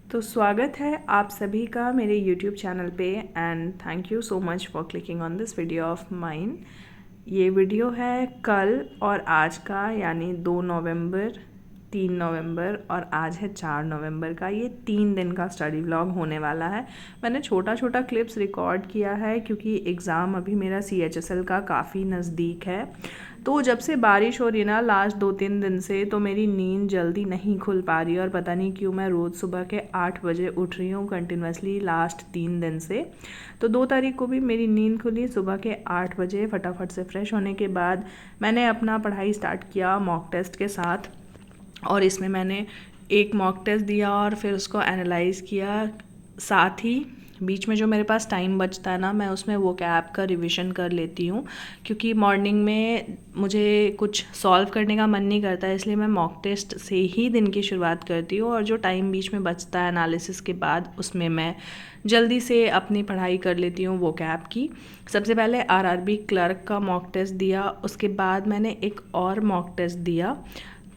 तो स्वागत है आप सभी का मेरे YouTube चैनल पे and thank you so much for clicking on this video of mine. ये वीडियो है कल और आज का, यानी 2 नवंबर, 3 नवंबर और आज है 4 नवंबर का। ये 3 दिन का स्टडी व्लॉग होने वाला है। मैंने छोटा छोटा क्लिप्स रिकॉर्ड किया है क्योंकि एग्ज़ाम अभी मेरा CHSL का काफ़ी नज़दीक है। तो जब से बारिश हो रही है ना लास्ट 2-3 दिन से, तो मेरी नींद जल्दी नहीं खुल पा रही है और पता नहीं क्यों मैं रोज़ सुबह के 8 बजे उठ रही हूँ कंटिन्यूसली लास्ट 3 दिन से। तो 2 तारीख को भी मेरी नींद खुली सुबह के 8 बजे। फटाफट से फ्रेश होने के बाद मैंने अपना पढ़ाई स्टार्ट किया मॉक टेस्ट के साथ, और इसमें मैंने एक मॉक टेस्ट दिया और फिर उसको एनालाइज़ किया। साथ ही बीच में जो मेरे पास टाइम बचता है ना, मैं उसमें वो ऐप का रिवीजन कर लेती हूँ, क्योंकि मॉर्निंग में मुझे कुछ सॉल्व करने का मन नहीं करता है, इसलिए मैं मॉक टेस्ट से ही दिन की शुरुआत करती हूँ। और जो टाइम बीच में बचता है एनालिसिस के बाद, उसमें मैं जल्दी से अपनी पढ़ाई कर लेती हूँ वो ऐप की। सबसे पहले RRB क्लर्क का मॉक टेस्ट दिया, उसके बाद मैंने एक और मॉक टेस्ट दिया।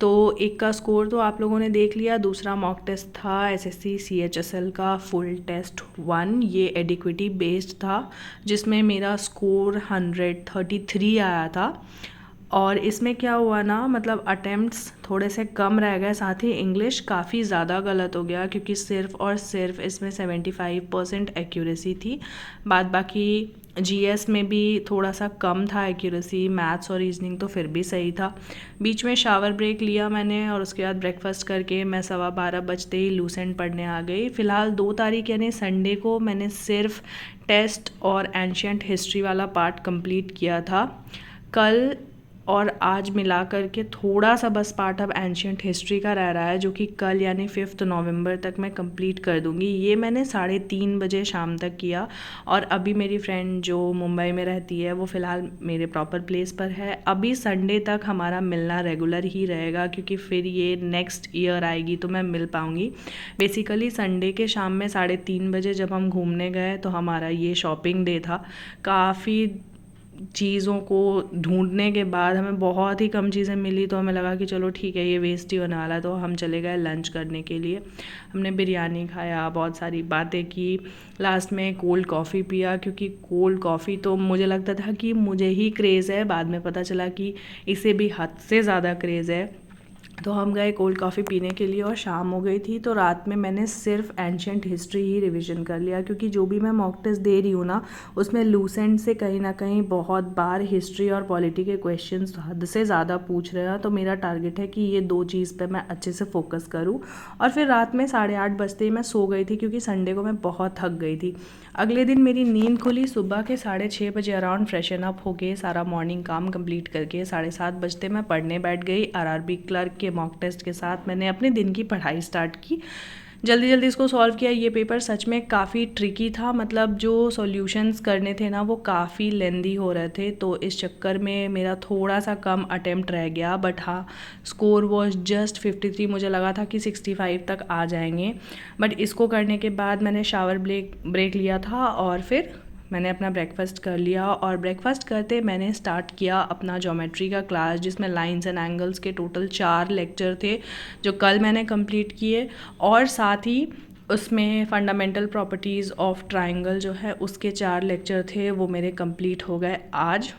तो एक का स्कोर तो आप लोगों ने देख लिया। दूसरा मॉक टेस्ट था SSC CHSL का फुल टेस्ट 1। ये एडिक्विटी बेस्ड था, जिसमें मेरा स्कोर 133 आया था। और इसमें क्या हुआ ना, मतलब अटेम्प्ट्स थोड़े से कम रह गए, साथ ही इंग्लिश काफ़ी ज़्यादा गलत हो गया, क्योंकि सिर्फ और सिर्फ इसमें 75% एक्यूरेसी थी। बाद बाकी GS में भी थोड़ा सा कम था एक्यूरेसी। मैथ्स और रीजनिंग तो फिर भी सही था। बीच में शावर ब्रेक लिया मैंने, और उसके बाद ब्रेकफास्ट करके मैं 12:15 बजते ही लूसेंट पढ़ने आ गई। फ़िलहाल 2 तारीख यानी संडे को मैंने सिर्फ टेस्ट और एंशियंट हिस्ट्री वाला पार्ट कंप्लीट किया था। कल और आज मिला करके थोड़ा सा बस पार्ट अब एंशियंट हिस्ट्री का रह रहा है, जो कि कल यानी 5 नवंबर तक मैं कंप्लीट कर दूंगी। ये मैंने 3:30 बजे शाम तक किया। और अभी मेरी फ्रेंड जो मुंबई में रहती है वो फ़िलहाल मेरे प्रॉपर प्लेस पर है। अभी संडे तक हमारा मिलना रेगुलर ही रहेगा, क्योंकि फिर ये नेक्स्ट ईयर आएगी तो मैं मिल पाऊँगी। बेसिकली संडे के शाम में 3:30 बजे जब हम घूमने गए तो हमारा ये शॉपिंग डे था। काफ़ी चीज़ों को ढूंढने के बाद हमें बहुत ही कम चीज़ें मिली, तो हमें लगा कि चलो ठीक है, ये वेस्ट ही होने वाला है। तो हम चले गए लंच करने के लिए। हमने बिरयानी खाया, बहुत सारी बातें की, लास्ट में कोल्ड कॉफ़ी पिया, क्योंकि कोल्ड कॉफ़ी तो मुझे लगता था कि मुझे ही क्रेज़ है, बाद में पता चला कि इसे भी हद से ज़्यादा क्रेज़ है। तो हम गए कोल्ड कॉफ़ी पीने के लिए और शाम हो गई थी। तो रात में मैंने सिर्फ एंशियंट हिस्ट्री ही रिवीजन कर लिया, क्योंकि जो भी मैं मॉक टेस्ट दे रही हूँ ना, उसमें लूसेंट से कहीं ना कहीं बहुत बार हिस्ट्री और पॉलिटी के क्वेश्चंस हद से ज़्यादा पूछ रहे हैं। तो मेरा टारगेट है कि ये 2 चीज़ पे मैं अच्छे से फोकस करूँ। और फिर रात में 8:30 बजते ही मैं सो गई थी, क्योंकि संडे को मैं बहुत थक गई थी। अगले दिन मेरी नींद खुली सुबह के 6:30 बजे अराउंड, फ्रेशन अप होके सारा मॉर्निंग काम कंप्लीट करके 7:30 बजते मैं पढ़ने बैठ गई। RRB क्लर्क के मॉक टेस्ट के साथ मैंने अपने दिन की पढ़ाई स्टार्ट की। जल्दी जल्दी इसको सॉल्व किया। ये पेपर सच में काफ़ी ट्रिकी था, मतलब जो सॉल्यूशंस करने थे ना वो काफ़ी लेंदी हो रहे थे, तो इस चक्कर में मेरा थोड़ा सा कम अटेम्प्ट रह गया। बट हाँ, स्कोर वॉज जस्ट 53। मुझे लगा था कि 65 तक आ जाएंगे। बट इसको करने के बाद मैंने शावर ब्रेक लिया था और फिर मैंने अपना ब्रेकफास्ट कर लिया। और ब्रेकफास्ट करते मैंने स्टार्ट किया अपना ज्योमेट्री का क्लास, जिसमें लाइंस एंड एंगल्स के टोटल 4 लेक्चर थे, जो कल मैंने कंप्लीट किए। और साथ ही उसमें फंडामेंटल प्रॉपर्टीज़ ऑफ ट्राइंगल जो है उसके 4 लेक्चर थे, वो मेरे कंप्लीट हो गए आज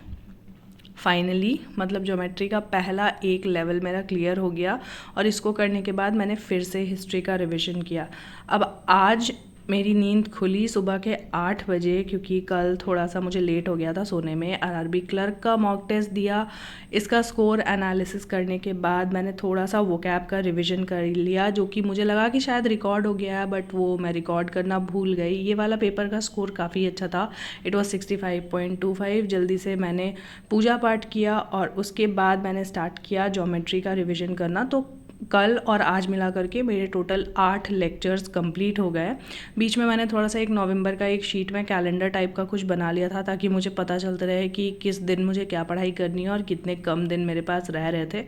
फाइनली। मतलब ज्योमेट्री का पहला एक लेवल मेरा क्लियर हो गया। और इसको करने के बाद मैंने फिर से हिस्ट्री का रिवीजन किया। अब आज मेरी नींद खुली सुबह के 8 बजे, क्योंकि कल थोड़ा सा मुझे लेट हो गया था सोने में। RRB क्लर्क का मॉक टेस्ट दिया। इसका स्कोर एनालिसिस करने के बाद मैंने थोड़ा सा वोकैब का रिवीजन कर लिया, जो कि मुझे लगा कि शायद रिकॉर्ड हो गया है, बट वो मैं रिकॉर्ड करना भूल गई। ये वाला पेपर का स्कोर काफ़ी अच्छा था, इट वॉज 65.25। जल्दी से मैंने पूजा पाठ किया और उसके बाद मैंने स्टार्ट किया ज्योमेट्री का रिवीजन करना। तो कल और आज मिला करके मेरे टोटल 8 लेक्चर्स कंप्लीट हो गए। बीच में मैंने थोड़ा सा 1 नवंबर का एक शीट में कैलेंडर टाइप का कुछ बना लिया था, ताकि मुझे पता चलता रहे कि किस दिन मुझे क्या पढ़ाई करनी है और कितने कम दिन मेरे पास रह रहे थे,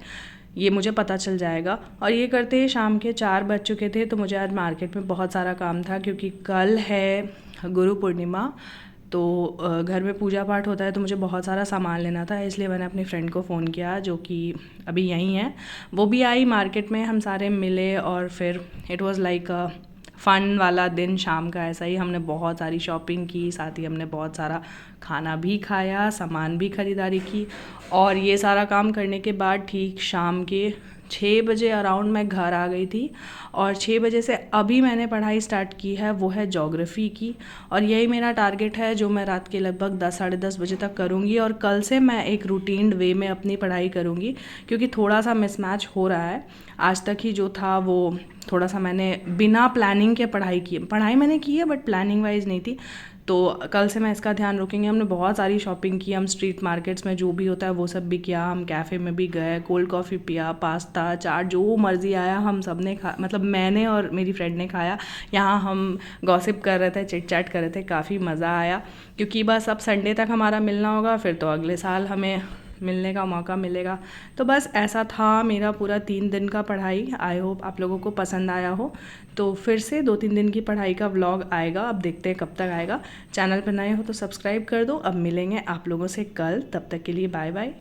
ये मुझे पता चल जाएगा। और ये करते ही शाम के 4 बज चुके थे। तो मुझे आज मार्केट में बहुत सारा काम था, क्योंकि कल है गुरु पूर्णिमा। तो घर में पूजा पाठ होता है, तो मुझे बहुत सारा सामान लेना था, इसलिए मैंने अपनी फ्रेंड को फ़ोन किया, जो कि अभी यहीं है। वो भी आई मार्केट में, हम सारे मिले और फिर इट वाज लाइक फ़न वाला दिन शाम का ऐसा ही। हमने बहुत सारी शॉपिंग की, साथ ही हमने बहुत सारा खाना भी खाया, सामान भी ख़रीदारी की। और ये सारा काम करने के बाद ठीक शाम के 6 बजे अराउंड मैं घर आ गई थी। और 6 बजे से अभी मैंने पढ़ाई स्टार्ट की है, वो है ज्योग्राफ़ी की। और यही मेरा टारगेट है जो मैं रात के लगभग 10 साढ़े 10 बजे तक करूँगी। और कल से मैं एक रूटीन वे में अपनी पढ़ाई करूँगी, क्योंकि थोड़ा सा मिसमैच हो रहा है। आज तक ही जो था वो थोड़ा सा मैंने बिना प्लानिंग के पढ़ाई मैंने की है, बट प्लानिंग वाइज नहीं थी। तो कल से मैं इसका ध्यान रखेंगे। हमने बहुत सारी शॉपिंग की, हम स्ट्रीट मार्केट्स में जो भी होता है वो सब भी किया, हम कैफ़े में भी गए, कोल्ड कॉफ़ी पिया, पास्ता चाट जो मर्ज़ी आया हम सब ने मतलब मैंने और मेरी फ्रेंड ने खाया। यहाँ हम गॉसिप कर रहे थे, चिट चैट कर रहे थे, काफ़ी मज़ा आया। क्योंकि बस अब संडे तक हमारा मिलना होगा, फिर तो अगले साल हमें मिलने का मौका मिलेगा। तो बस ऐसा था मेरा पूरा 3 दिन का पढ़ाई। आई होप आप लोगों को पसंद आया हो। तो फिर से 2-3 दिन की पढ़ाई का व्लॉग आएगा, अब देखते हैं कब तक आएगा। चैनल पर नए हो तो सब्सक्राइब कर दो। अब मिलेंगे आप लोगों से कल, तब तक के लिए बाय बाय।